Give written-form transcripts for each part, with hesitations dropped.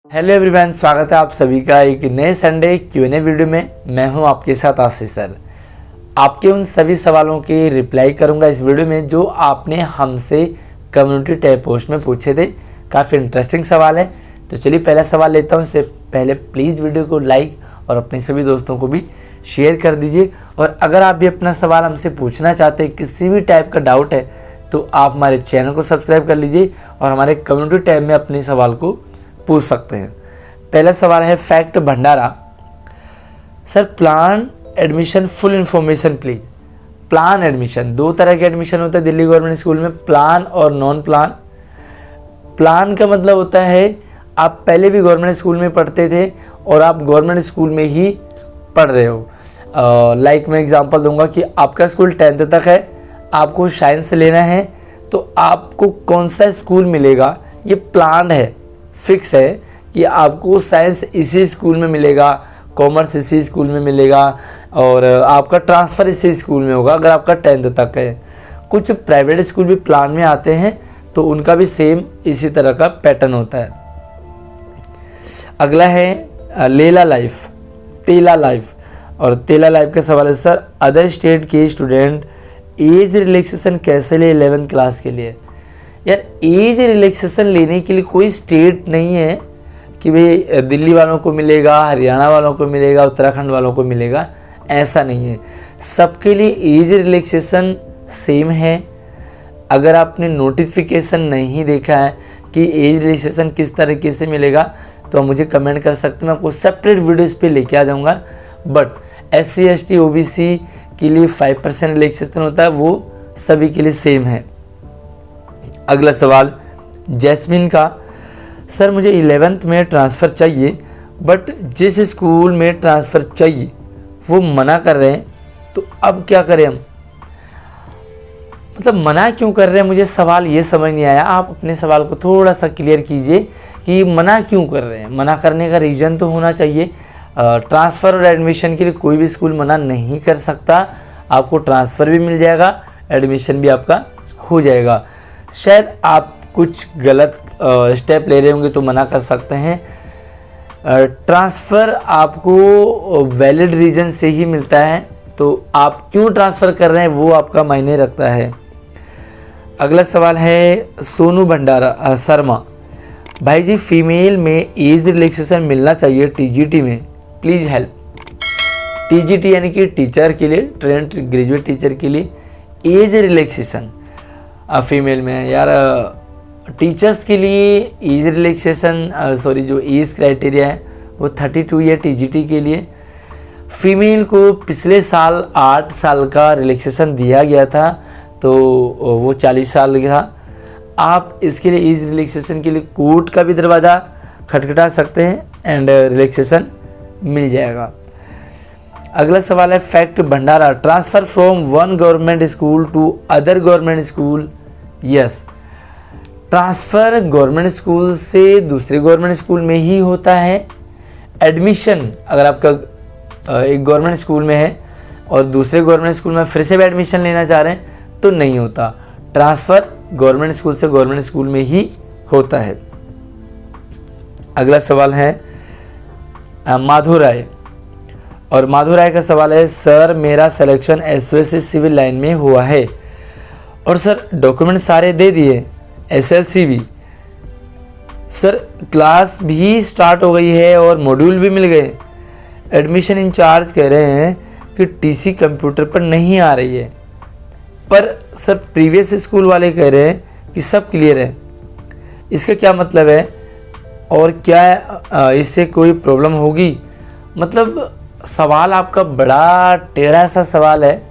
Hello everyone, स्वागत है आप सभी का एक नए संडे Q&A वीडियो में। मैं हूं आपके साथ आशीष सर। आपके उन सभी सवालों के रिप्लाई करूंगा इस वीडियो में जो आपने हमसे कम्युनिटी टैब पोस्ट में पूछे थे। काफ़ी इंटरेस्टिंग सवाल है, तो चलिए पहला सवाल लेता हूं। इससे पहले प्लीज़ वीडियो को लाइक और अपने सभी दोस्तों को भी शेयर कर दीजिए। और अगर आप भी अपना सवाल हमसे पूछना चाहते हैं, किसी भी टाइप का डाउट है, तो आप हमारे चैनल को सब्सक्राइब कर लीजिए और हमारे कम्युनिटी टैब में अपने सवाल को पूछ सकते हैं। पहला सवाल है fact Bhandara. Sir, plan admission full information please. Plan admission, दो तरह के एडमिशन होता है दिल्ली गवर्नमेंट स्कूल में, प्लान और नॉन प्लान। प्लान का मतलब होता है आप पहले भी गवर्नमेंट स्कूल में पढ़ते थे और आप गवर्नमेंट स्कूल में ही पढ़ रहे हो। मैं एग्जांपल दूंगा कि आपका स्कूल 10th तक है, आपको साइंस लेना है, तो आपको कौन सा स्कूल मिलेगा ये प्लान है, फिक्स है कि आपको साइंस इसी स्कूल में मिलेगा, कॉमर्स इसी स्कूल में मिलेगा और आपका ट्रांसफ़र इसी स्कूल में होगा अगर आपका 10th तक है। कुछ प्राइवेट स्कूल भी प्लान में आते हैं तो उनका भी सेम इसी तरह का पैटर्न होता है। अगला है लेला लाइफ, तेला लाइफ। और तेला लाइफ का सवाल है सर, अदर स्टेट के स्टूडेंट एज रिलैक्सेशन कैसे ले 11th क्लास के लिए। यार, एज रिलैक्सेशन लेने के लिए कोई स्टेट नहीं है कि भाई दिल्ली वालों को मिलेगा, हरियाणा वालों को मिलेगा, उत्तराखंड वालों को मिलेगा, ऐसा नहीं है। सबके लिए एज रिलैक्सेशन सेम है। अगर आपने नोटिफिकेशन नहीं देखा है कि एज रिलैक्सेशन किस तरीके से मिलेगा तो मुझे कमेंट कर सकते हैं, मैं आपको सेपरेट वीडियो इस पर लेके आ जाऊँगा। बट SC ST OBC के लिए 5% रिलैक्सेशन होता है, वो सभी के लिए सेम है। अगला सवाल जैस्मिन का, सर मुझे 11th में ट्रांसफ़र चाहिए बट जिस स्कूल में ट्रांसफ़र चाहिए वो मना कर रहे हैं, तो अब क्या करें हम। मतलब मना क्यों कर रहे हैं, मुझे सवाल ये समझ नहीं आया। आप अपने सवाल को थोड़ा सा क्लियर कीजिए कि मना क्यों कर रहे हैं। मना करने का रीज़न तो होना चाहिए। ट्रांसफ़र और एडमिशन के लिए कोई भी स्कूल मना नहीं कर सकता। आपको ट्रांसफ़र भी मिल जाएगा, एडमिशन भी आपका हो जाएगा। शायद आप कुछ गलत स्टेप ले रहे होंगे तो मना कर सकते हैं। ट्रांसफ़र आपको वैलिड रीज़न से ही मिलता है, तो आप क्यों ट्रांसफ़र कर रहे हैं वो आपका मायने रखता है। अगला सवाल है सोनू भंडारा शर्मा, भाई जी फीमेल में एज रिलैक्सेशन मिलना चाहिए TGT में, प्लीज़ हेल्प। TGT यानी कि टीचर के लिए, ट्रेंड ग्रेजुएट टीचर के लिए एज रिलैक्सेशन फीमेल में है। यार, टीचर्स के लिए एज रिलैक्सेशन जो एज क्राइटेरिया है वो 32 है TGT के लिए। फीमेल को पिछले साल 8 साल का रिलैक्सेशन दिया गया था, तो वो 40 साल का था। आप इसके लिए एज रिलैक्सेशन के लिए कोर्ट का भी दरवाज़ा खटखटा सकते हैं एंड रिलैक्सेशन मिल जाएगा। अगला सवाल है fact Bhandara, transfer from one government school to other government school. Yes, transfer government school से दूसरे गवर्नमेंट स्कूल में ही होता है। एडमिशन अगर आपका एक गवर्नमेंट स्कूल में है और दूसरे गवर्नमेंट स्कूल में फिर से भी एडमिशन लेना चाह रहे हैं तो नहीं होता। ट्रांसफ़र गवर्नमेंट स्कूल से गवर्नमेंट स्कूल में ही होता है। अगला सवाल है माधो राय, और माधो राय का सवाल है सर मेरा सिलेक्शन SOS सिविल लाइन में हुआ है और सर डॉक्यूमेंट सारे दे दिए, SLC भी, सर क्लास भी स्टार्ट हो गई है और मॉड्यूल भी मिल गए। एडमिशन इंचार्ज कह रहे हैं कि TC कंप्यूटर पर नहीं आ रही है, पर सर प्रीवियस स्कूल वाले कह रहे हैं कि सब क्लियर है। इसका क्या मतलब है और क्या इससे कोई प्रॉब्लम होगी। मतलब सवाल आपका बड़ा टेढ़ा सा सवाल है।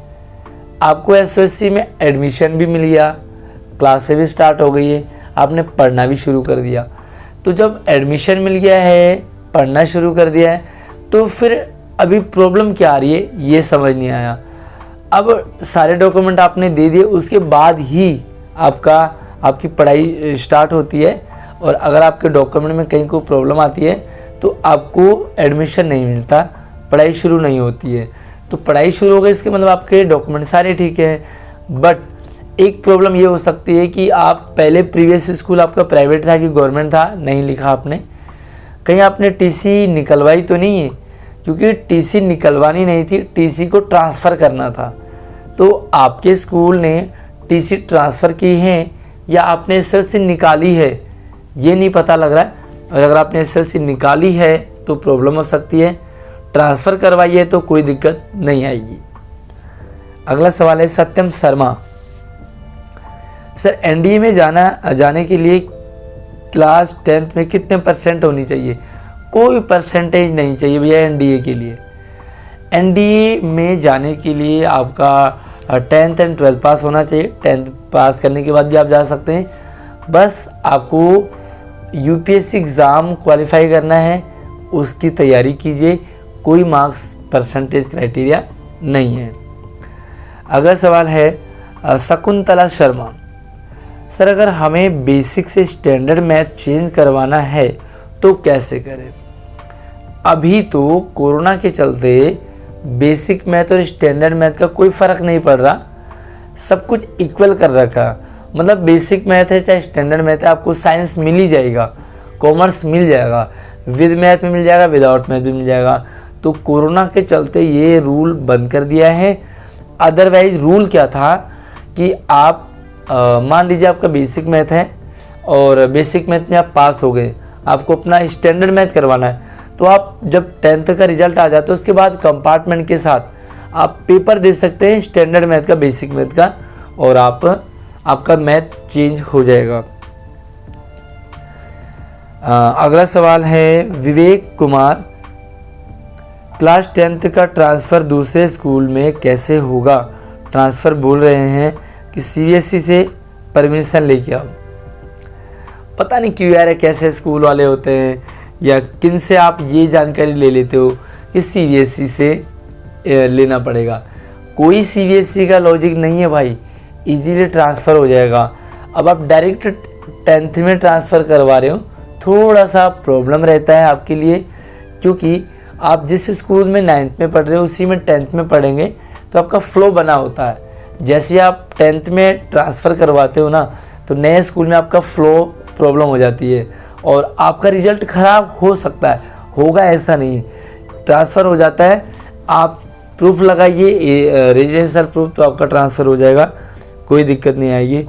आपको SOSC में एडमिशन भी मिल गया, क्लासें भी स्टार्ट हो गई है, आपने पढ़ना भी शुरू कर दिया। तो जब एडमिशन मिल गया है, पढ़ना शुरू कर दिया है, तो फिर अभी प्रॉब्लम क्या आ रही है ये समझ नहीं आया। अब सारे डॉक्यूमेंट आपने दे दिए, उसके बाद ही आपकी पढ़ाई स्टार्ट होती है। और अगर आपके डॉक्यूमेंट में कहीं कोई प्रॉब्लम आती है तो आपको एडमिशन नहीं मिलता, पढ़ाई शुरू नहीं होती है। तो पढ़ाई शुरू हो गई इसके मतलब आपके डॉक्यूमेंट सारे ठीक हैं। बट एक प्रॉब्लम ये हो सकती है कि आप पहले प्रीवियस स्कूल आपका प्राइवेट था कि गवर्नमेंट था, नहीं लिखा आपने, कहीं आपने टीसी निकलवाई तो नहीं है? क्योंकि टीसी निकलवानी नहीं थी, टीसी को ट्रांसफ़र करना था। तो आपके स्कूल ने टीसी ट्रांसफ़र की है या आपने एसएलसी निकाली है, ये नहीं पता लग रहा है। और अगर आपने एसएलसी निकाली है तो प्रॉब्लम हो सकती है, ट्रांसफ़र करवाई है तो कोई दिक्कत नहीं आएगी। अगला सवाल है सत्यम शर्मा, सर एनडीए में जाने के लिए क्लास 10th में कितने % होनी चाहिए? कोई परसेंटेज नहीं चाहिए भैया एनडीए के लिए। एनडीए में जाने के लिए आपका 10th एंड 12th पास होना चाहिए। 10th पास करने के बाद भी आप जा सकते हैं, बस आपको यूपीएससी एग्ज़ाम क्वालिफाई करना है, उसकी तैयारी कीजिए। कोई मार्क्स परसेंटेज क्राइटेरिया नहीं है। अगला सवाल है शकुंतला शर्मा, सर अगर हमें बेसिक से स्टैंडर्ड मैथ चेंज करवाना है तो कैसे करें? अभी तो कोरोना के चलते बेसिक मैथ और स्टैंडर्ड मैथ का कोई फ़र्क नहीं पड़ रहा, सब कुछ इक्वल कर रखा। मतलब बेसिक मैथ है चाहे स्टैंडर्ड मैथ है, आपको साइंस मिल ही जाएगा, कॉमर्स मिल जाएगा, विद मैथ में मिल जाएगा, विदाउट मैथ भी मिल जाएगा। तो कोरोना के चलते ये रूल बंद कर दिया है। अदरवाइज रूल क्या था कि आप मान लीजिए आपका बेसिक मैथ है और बेसिक मैथ में आप पास हो गए, आपको अपना स्टैंडर्ड मैथ करवाना है, तो आप जब 10th का रिजल्ट आ जाता है उसके बाद कंपार्टमेंट के साथ आप पेपर दे सकते हैं स्टैंडर्ड मैथ का, बेसिक मैथ का, और आपका मैथ चेंज हो जाएगा। अगला सवाल है विवेक कुमार, क्लास 10th का ट्रांसफ़र दूसरे स्कूल में कैसे होगा? ट्रांसफ़र बोल रहे हैं कि सीबीएसई से परमिशन लेके आओ। पता नहीं क्यों यार कैसे स्कूल वाले होते हैं, या किन से आप ये जानकारी ले लेते हो कि सीबीएसई से लेना पड़ेगा। कोई सीबीएसई का लॉजिक नहीं है भाई, इजीली ट्रांसफ़र हो जाएगा। अब आप डायरेक्ट 10th में ट्रांसफ़र करवा रहे हो, थोड़ा सा प्रॉब्लम रहता है आपके लिए, क्योंकि आप जिस स्कूल में 9th में पढ़ रहे हो उसी में 10th में पढ़ेंगे तो आपका फ़्लो बना होता है। जैसे आप 10th में ट्रांसफ़र करवाते हो ना, तो नए स्कूल में आपका फ़्लो प्रॉब्लम हो जाती है और आपका रिज़ल्ट ख़राब हो सकता है, होगा ऐसा नहीं, ट्रांसफ़र हो जाता है। आप प्रूफ लगाइए रेजिडेंशियल प्रूफ, तो आपका ट्रांसफ़र हो जाएगा, कोई दिक्कत नहीं आएगी।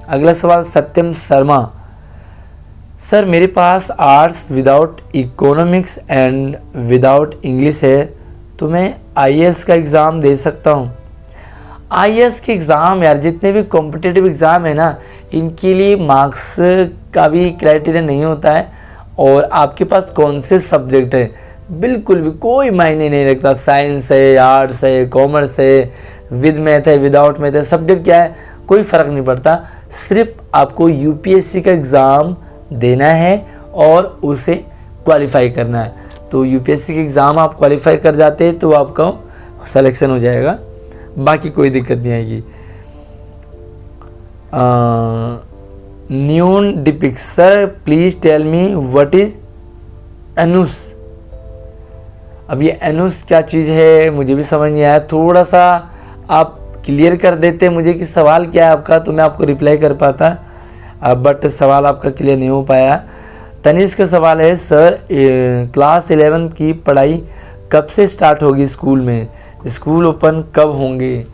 अगला सवाल सत्यम शर्मा, सर मेरे पास arts without economics and without English है, तो मैं आईएएस का एग्ज़ाम दे सकता हूँ? आईएएस के एग्ज़ाम यार, जितने भी कॉम्पिटिटिव एग्ज़ाम है ना, इनके लिए मार्क्स का भी क्राइटेरिया नहीं होता है, और आपके पास कौन से सब्जेक्ट है बिल्कुल भी कोई मायने नहीं रखता। साइंस है, आर्ट्स है, कॉमर्स है, विद मैथ है, विदाउट मैथ है, सब्जेक्ट क्या है कोई फ़र्क नहीं पड़ता। सिर्फ आपको यूपीएससी का एग्ज़ाम देना है और उसे क्वालिफाई करना है। तो यूपीएससी के एग्ज़ाम आप क्वालिफाई कर जाते हैं तो आपका सिलेक्शन हो जाएगा, बाकी कोई दिक्कत नहीं आएगी। न्यून डिपिक्स, sir please tell me what is एनुस। अब ये एनुस क्या चीज़ है मुझे भी समझ नहीं आया, थोड़ा सा आप क्लियर कर देते मुझे कि सवाल क्या है आपका, तो मैं आपको रिप्लाई कर पाता, बट सवाल आपका क्लियर नहीं हो पाया। तनिष्क का सवाल है, सर क्लास 11 की पढ़ाई कब से स्टार्ट होगी स्कूल में, स्कूल ओपन कब होंगे?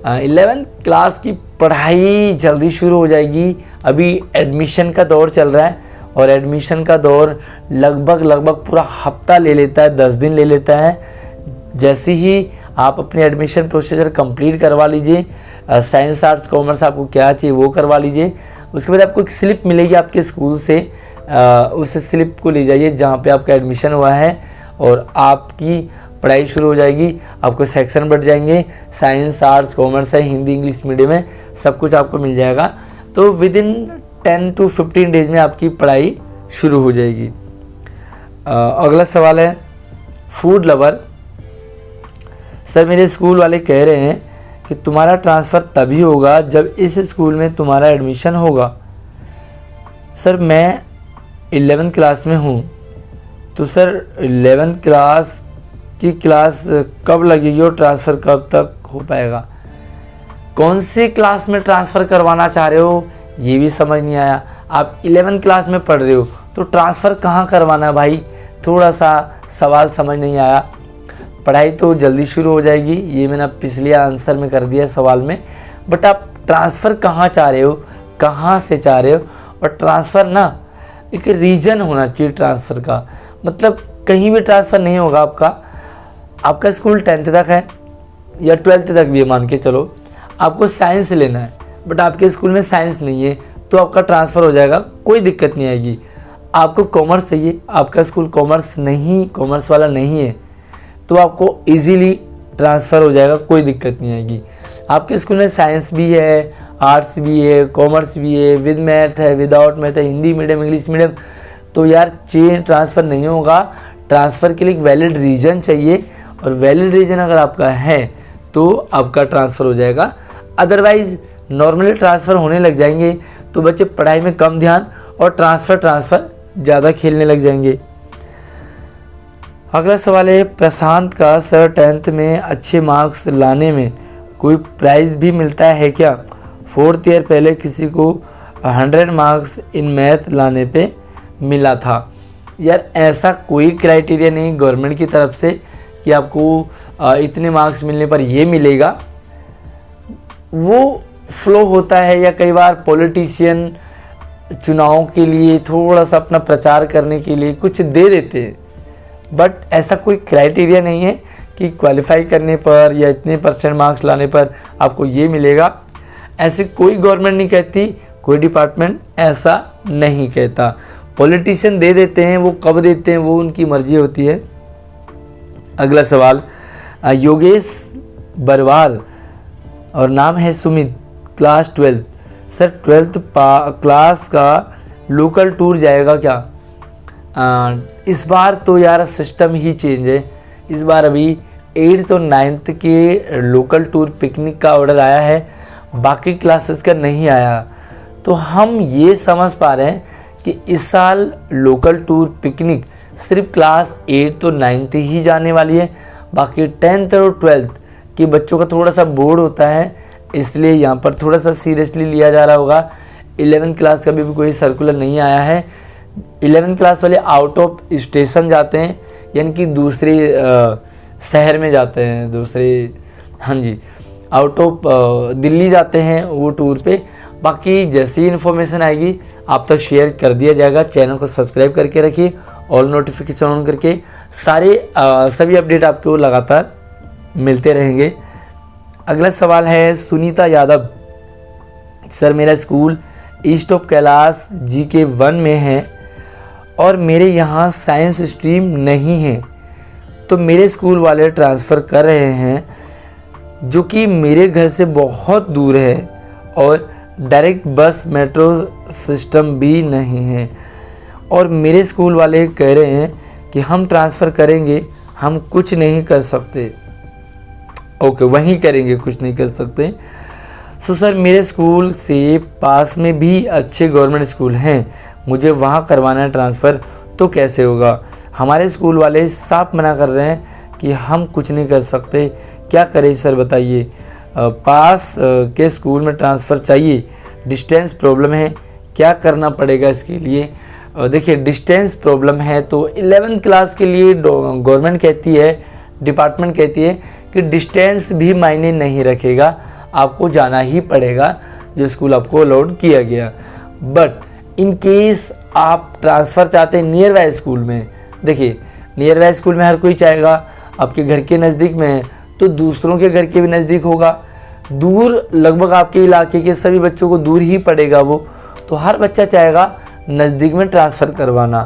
11th क्लास की पढ़ाई जल्दी शुरू हो जाएगी। अभी एडमिशन का दौर चल रहा है और एडमिशन का दौर लगभग पूरा हफ्ता ले लेता है, 10 दिन ले लेता है। जैसे ही आप अपने एडमिशन प्रोसीजर कंप्लीट करवा लीजिए, साइंस आर्ट्स कॉमर्स आपको क्या चाहिए वो करवा लीजिए, उसके बाद आपको एक स्लिप मिलेगी आपके स्कूल से, उस स्लिप को ले जाइए जहाँ पे आपका एडमिशन हुआ है और आपकी पढ़ाई शुरू हो जाएगी। आपको सेक्शन बढ़ जाएंगे, साइंस आर्ट्स कॉमर्स है, हिंदी इंग्लिश मीडियम है, सब कुछ आपको मिल जाएगा। तो विद इन 10 to 15 डेज में आपकी पढ़ाई शुरू हो जाएगी। अगला सवाल है फूड लवर, सर मेरे स्कूल वाले कह रहे हैं कि तुम्हारा ट्रांसफ़र तभी होगा जब इस स्कूल में तुम्हारा एडमिशन होगा। सर मैं 11th क्लास में हूँ, तो सर 11th क्लास की क्लास कब लगेगी और ट्रांसफ़र कब तक हो पाएगा? कौन सी क्लास में ट्रांसफ़र करवाना चाह रहे हो ये भी समझ नहीं आया। आप 11th क्लास में पढ़ रहे हो तो ट्रांसफ़र कहाँ करवाना है भाई, थोड़ा सा सवाल समझ नहीं आया। पढ़ाई तो जल्दी शुरू हो जाएगी, ये मैंने पिछले आंसर में कर दिया सवाल में, बट आप ट्रांसफ़र कहाँ चाह रहे हो, कहाँ से चाह रहे हो। और ट्रांसफ़र ना एक रीज़न होना चाहिए ट्रांसफ़र का, मतलब कहीं भी ट्रांसफ़र नहीं होगा आपका स्कूल 10th तक है या 12th तक भी है, मान के चलो आपको साइंस लेना है बट आपके स्कूल में साइंस नहीं है तो आपका ट्रांसफ़र हो जाएगा, कोई दिक्कत नहीं आएगी। आपको कॉमर्स चाहिए, आपका स्कूल कॉमर्स वाला नहीं है तो आपको इजीली ट्रांसफ़र हो जाएगा, कोई दिक्कत नहीं आएगी। आपके स्कूल में साइंस भी है, आर्ट्स भी है, कॉमर्स भी है, विद मैथ है, विदाउट मैथ है, हिंदी मीडियम, इंग्लिश मीडियम, तो यार चेंज ट्रांसफ़र नहीं होगा। ट्रांसफ़र के लिए एक वैलिड रीज़न चाहिए और वैलिड रीज़न अगर आपका है तो आपका ट्रांसफ़र हो जाएगा। अदरवाइज़ नॉर्मली ट्रांसफ़र होने लग जाएंगे तो बच्चे पढ़ाई में कम ध्यान और ट्रांसफ़र ज़्यादा खेलने लग जाएंगे। अगला सवाल है प्रशांत का सर 10th में अच्छे मार्क्स लाने में कोई प्राइज़ भी मिलता है क्या? 4th ईयर पहले किसी को 100 मार्क्स इन मैथ लाने पे मिला था। यार ऐसा कोई क्राइटेरिया नहीं गवर्नमेंट की तरफ से कि आपको इतने मार्क्स मिलने पर ये मिलेगा। वो फ्लो होता है या कई बार पॉलिटिशियन चुनाव के लिए थोड़ा सा अपना प्रचार करने के लिए कुछ दे देते हैं, बट ऐसा कोई क्राइटेरिया नहीं है कि क्वालिफाई करने पर या इतने % मार्क्स लाने पर आपको ये मिलेगा। ऐसे कोई गवर्नमेंट नहीं कहती, कोई डिपार्टमेंट ऐसा नहीं कहता। पॉलिटिशियन दे देते हैं, वो कब देते हैं वो उनकी मर्जी होती है। अगला सवाल योगेश बरवार और नाम है Sumit, class 12th। Sir 12th class का लोकल टूर जाएगा क्या? इस बार तो यार सिस्टम ही चेंज है। इस बार अभी 8th और 9th के लोकल टूर पिकनिक का ऑर्डर आया है, बाकी क्लासेस का नहीं आया। तो हम ये समझ पा रहे हैं कि इस साल लोकल टूर पिकनिक सिर्फ क्लास 8th और 9th ही जाने वाली है। बाकी 10th और 12th के बच्चों का थोड़ा सा बोर्ड होता है, इसलिए यहाँ पर थोड़ा सा सीरियसली लिया जा रहा होगा। 11th क्लास का भी कोई सर्कुलर नहीं आया है। 11th क्लास वाले आउट ऑफ स्टेशन जाते हैं, यानी कि दूसरे शहर में जाते हैं, आउट ऑफ दिल्ली जाते हैं वो टूर पे। बाकी जैसी इन्फॉर्मेशन आएगी आप तक शेयर कर दिया जाएगा। चैनल को सब्सक्राइब करके रखिए, ऑल नोटिफिकेशन ऑन करके सभी अपडेट आपको लगातार मिलते रहेंगे। अगला सवाल है सुनीता यादव, सर मेरा school east of Kailash GK 1 में है और मेरे यहाँ साइंस स्ट्रीम नहीं है, तो मेरे स्कूल वाले ट्रांसफ़र कर रहे हैं जो कि मेरे घर से बहुत दूर है और डायरेक्ट बस मेट्रो सिस्टम भी नहीं है, और मेरे स्कूल वाले कह रहे हैं कि हम ट्रांसफ़र करेंगे, हम कुछ नहीं कर सकते। ओके, वहीं करेंगे, कुछ नहीं कर सकते। सो सर मेरे स्कूल से पास में भी अच्छे गवर्नमेंट स्कूल हैं, मुझे वहाँ करवाना है ट्रांसफ़र, तो कैसे होगा? हमारे स्कूल वाले साफ मना कर रहे हैं कि हम कुछ नहीं कर सकते, क्या करें सर बताइए? पास के स्कूल में ट्रांसफ़र चाहिए, डिस्टेंस प्रॉब्लम है, क्या करना पड़ेगा इसके लिए? देखिए डिस्टेंस प्रॉब्लम है तो 11th क्लास के लिए गवर्नमेंट कहती है, डिपार्टमेंट कहती है कि डिस्टेंस भी मायने नहीं रखेगा, आपको जाना ही पड़ेगा जो स्कूल आपको अलाउड किया गया। बट इन केस आप ट्रांसफ़र चाहते हैं नियर बाय स्कूल में, देखिए नियर बाय स्कूल में हर कोई चाहेगा, आपके घर के नज़दीक में है तो दूसरों के घर के भी नज़दीक होगा। दूर लगभग आपके इलाके के सभी बच्चों को दूर ही पड़ेगा वो, तो हर बच्चा चाहेगा नज़दीक में ट्रांसफ़र करवाना।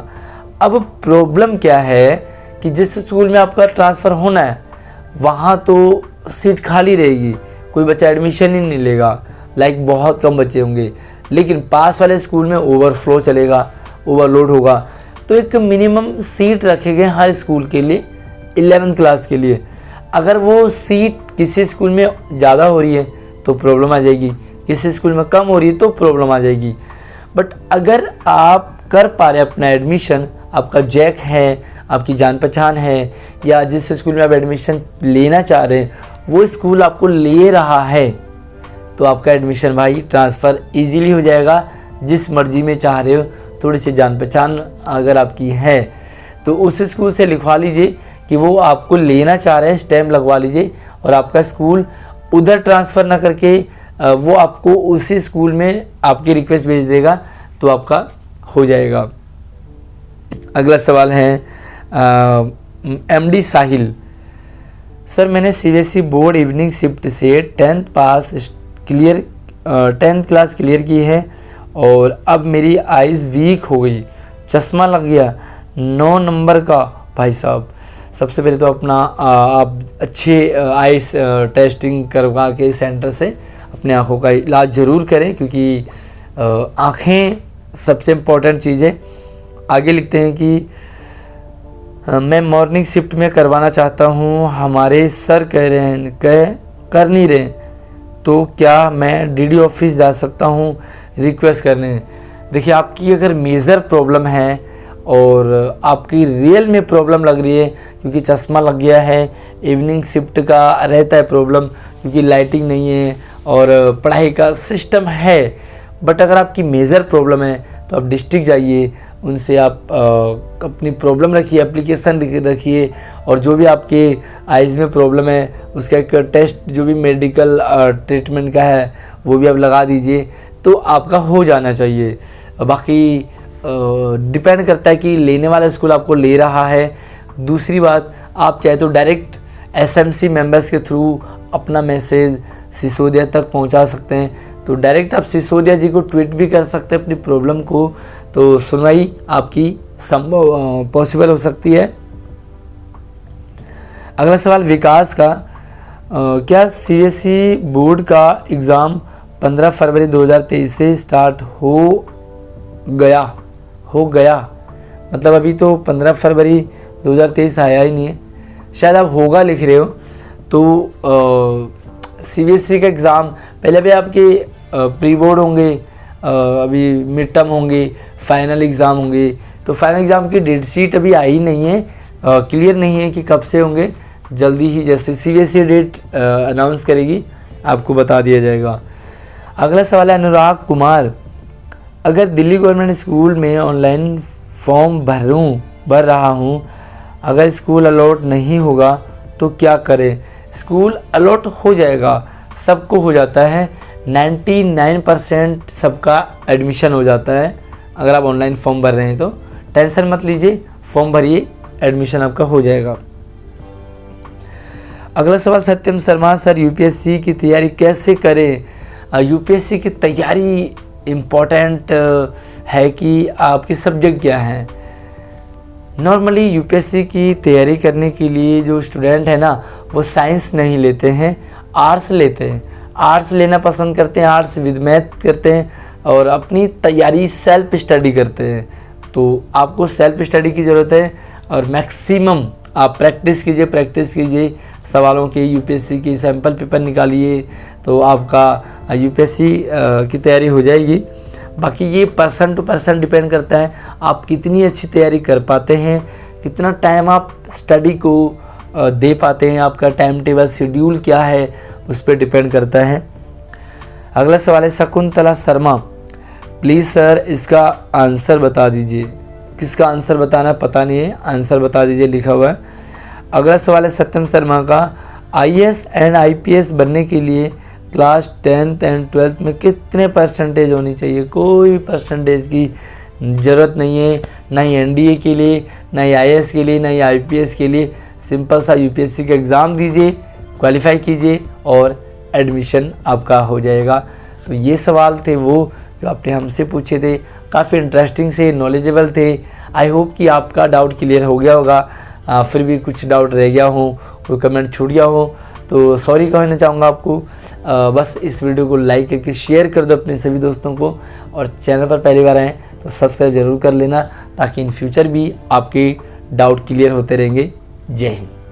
अब प्रॉब्लम क्या है कि जिस स्कूल में आपका ट्रांसफ़र होना है वहाँ तो सीट खाली रहेगी, कोई बच्चा एडमिशन ही नहीं लेगा, लाइक बहुत कम बच्चे होंगे। लेकिन पास वाले स्कूल में ओवरफ्लो चलेगा, ओवरलोड होगा, तो एक मिनिमम सीट रखे गए हर स्कूल के लिए 11th क्लास के लिए। अगर वो सीट किसी स्कूल में ज़्यादा हो रही है तो प्रॉब्लम आ जाएगी, किसी स्कूल में कम हो रही है तो प्रॉब्लम आ जाएगी। बट अगर आप कर पा रहे अपना एडमिशन, आपका जैक है, आपकी जान पहचान है, या जिस स्कूल में आप एडमिशन लेना चाह रहे हैं वो स्कूल आपको ले रहा है, तो आपका एडमिशन भाई ट्रांसफ़र इजीली हो जाएगा। जिस मर्जी में चाह रहे हो थोड़ी सी जान पहचान अगर आपकी है तो उस स्कूल से लिखवा लीजिए कि वो आपको लेना चाह रहे हैं, स्टैम्प लगवा लीजिए और आपका स्कूल उधर ट्रांसफ़र ना करके वो आपको उसी स्कूल में आपकी रिक्वेस्ट भेज देगा तो आपका हो जाएगा। अगला सवाल है एमडी साहिल, सर मैंने सीबीएसई बोर्ड इवनिंग शिफ्ट से 10th क्लास क्लियर की है और अब मेरी आइज़ वीक हो गई, चश्मा लग गया 9 नंबर का। भाई साहब सबसे पहले तो अपना आप अच्छे आइस टेस्टिंग करवा के सेंटर से अपने आँखों का इलाज ज़रूर करें, क्योंकि आँखें सबसे इम्पोर्टेंट चीज़ है। आगे लिखते हैं कि मैं मॉर्निंग शिफ्ट में करवाना चाहता हूँ, हमारे सर कह रहे हैं कर नहीं रहे, तो क्या मैं डीडी ऑफिस जा सकता हूँ रिक्वेस्ट करने। देखिए आपकी अगर मेजर प्रॉब्लम है और आपकी रियल में प्रॉब्लम लग रही है, क्योंकि चश्मा लग गया है, इवनिंग शिफ्ट का रहता है प्रॉब्लम क्योंकि लाइटिंग नहीं है और पढ़ाई का सिस्टम है, बट अगर आपकी मेजर प्रॉब्लम है तो आप डिस्ट्रिक्ट जाइए, उनसे आप अपनी प्रॉब्लम रखिए, एप्लीकेशन रखिए और जो भी आपके आइज़ में प्रॉब्लम है उसका एक टेस्ट जो भी मेडिकल ट्रीटमेंट का है वो भी आप लगा दीजिए तो आपका हो जाना चाहिए। बाकी डिपेंड करता है कि लेने वाला स्कूल आपको ले रहा है। दूसरी बात, आप चाहे तो डायरेक्ट एसएमसी मेंबर्स के थ्रू अपना मैसेज सिसोदिया तक पहुंचा सकते हैं, तो डायरेक्ट आप सिसोदिया जी को ट्वीट भी कर सकते हैं अपनी प्रॉब्लम को, तो सुनवाई आपकी संभव पॉसिबल हो सकती है। अगला सवाल विकास का, क्या सीबीएसई बोर्ड का एग्ज़ाम 15 फरवरी 2023 से स्टार्ट हो गया मतलब अभी तो 15 फरवरी 2023 आया ही नहीं है, शायद आप होगा लिख रहे हो। तो सीबीएसई का एग्ज़ाम पहले भी आपके प्री बोर्ड होंगे, अभी मिड टर्म होंगे, फाइनल एग्ज़ाम होंगे, तो फाइनल एग्ज़ाम की डेट शीट अभी आई नहीं है, क्लियर नहीं है कि कब से होंगे। जल्दी ही जैसे सीबीएसई डेट अनाउंस करेगी आपको बता दिया जाएगा। अगला सवाल है अनुराग कुमार, अगर दिल्ली गवर्नमेंट स्कूल में ऑनलाइन फॉर्म भर रहा हूँ, अगर स्कूल अलॉट नहीं होगा तो क्या करें। स्कूल अलॉट हो जाएगा, सबको हो जाता है, 99% सबका एडमिशन हो जाता है। अगर आप ऑनलाइन फॉर्म भर रहे हैं तो टेंशन मत लीजिए, फॉर्म भरिए, एडमिशन आपका हो जाएगा। अगला सवाल सत्यम शर्मा, सर यूपीएससी की तैयारी कैसे करें। यूपीएससी की तैयारी इम्पॉर्टेंट है कि आपकी सब्जेक्ट क्या है। नॉर्मली यूपीएससी की तैयारी करने के लिए जो स्टूडेंट है ना वो साइंस नहीं लेते हैं, आर्ट्स लेते हैं, आर्ट्स लेना पसंद करते हैं, आर्ट्स विद मैथ करते हैं और अपनी तैयारी सेल्फ स्टडी करते हैं। तो आपको सेल्फ स्टडी की ज़रूरत है और मैक्सिमम आप प्रैक्टिस कीजिए सवालों के, यूपीएससी की सैम्पल पेपर निकालिए तो आपका यूपीएससी की तैयारी हो जाएगी। बाकी ये पर्सन टू पर्सन डिपेंड करता है आप कितनी अच्छी तैयारी कर पाते हैं, कितना टाइम आप स्टडी को दे पाते हैं, आपका टाइम टेबल शेड्यूल क्या है उस पर डिपेंड करता है। अगला सवाल है शकुंतला शर्मा, प्लीज़ सर इसका आंसर बता दीजिए। किसका आंसर बताना पता नहीं है, आंसर बता दीजिए लिखा हुआ है। अगला सवाल है सत्यम शर्मा का, आईएएस एंड आईपीएस बनने के लिए क्लास 10th एंड 12th में कितने परसेंटेज होनी चाहिए। कोई परसेंटेज की ज़रूरत नहीं है, ना ही एनडीए के लिए, ना ही आईएएस के लिए, ना ही आईपीएस के लिए। सिंपल सा यूपीएससी का एग्ज़ाम दीजिए, क्वालिफाई कीजिए और एडमिशन आपका हो जाएगा। तो ये सवाल थे वो जो आपने हमसे पूछे थे, काफ़ी इंटरेस्टिंग से, नॉलेजेबल थे। आई होप कि आपका डाउट क्लियर हो गया होगा। फिर भी कुछ डाउट रह गया हो, कोई कमेंट छूट गया हो तो सॉरी कहना चाहूँगा आपको। बस इस वीडियो को लाइक करके शेयर कर दो अपने सभी दोस्तों को और चैनल पर पहली बार आएँ तो सब्सक्राइब ज़रूर कर लेना ताकि इन फ्यूचर भी आपके डाउट क्लियर होते रहेंगे। जय हिंद।